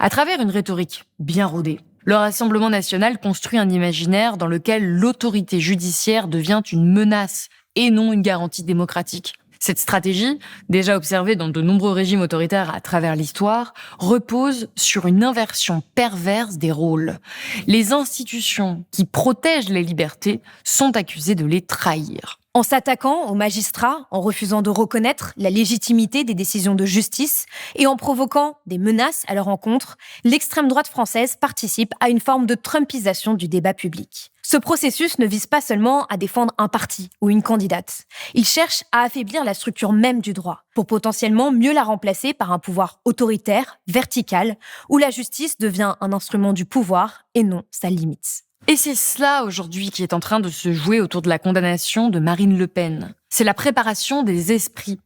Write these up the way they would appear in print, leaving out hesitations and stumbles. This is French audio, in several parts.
À travers une rhétorique bien rodée, le Rassemblement national construit un imaginaire dans lequel l'autorité judiciaire devient une menace et non une garantie démocratique. Cette stratégie, déjà observée dans de nombreux régimes autoritaires à travers l'histoire, repose sur une inversion perverse des rôles. Les institutions qui protègent les libertés sont accusées de les trahir. En s'attaquant aux magistrats, en refusant de reconnaître la légitimité des décisions de justice et en provoquant des menaces à leur encontre, l'extrême droite française participe à une forme de trumpisation du débat public. Ce processus ne vise pas seulement à défendre un parti ou une candidate. Il cherche à affaiblir la structure même du droit, pour potentiellement mieux la remplacer par un pouvoir autoritaire, vertical, où la justice devient un instrument du pouvoir et non sa limite. Et c'est cela aujourd'hui qui est en train de se jouer autour de la condamnation de Marine Le Pen. C'est la préparation des esprits.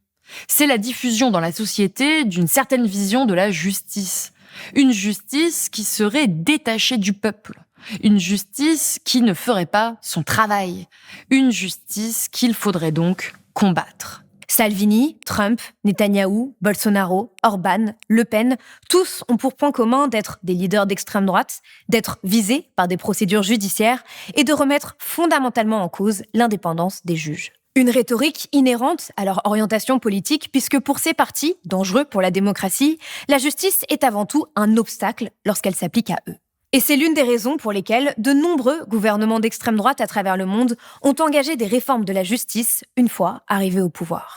C'est la diffusion dans la société d'une certaine vision de la justice. Une justice qui serait détachée du peuple. Une justice qui ne ferait pas son travail. Une justice qu'il faudrait donc combattre. Salvini, Trump, Netanyahou, Bolsonaro, Orban, Le Pen, tous ont pour point commun d'être des leaders d'extrême droite, d'être visés par des procédures judiciaires et de remettre fondamentalement en cause l'indépendance des juges. Une rhétorique inhérente à leur orientation politique puisque pour ces partis, dangereux pour la démocratie, la justice est avant tout un obstacle lorsqu'elle s'applique à eux. Et c'est l'une des raisons pour lesquelles de nombreux gouvernements d'extrême droite à travers le monde ont engagé des réformes de la justice une fois arrivés au pouvoir.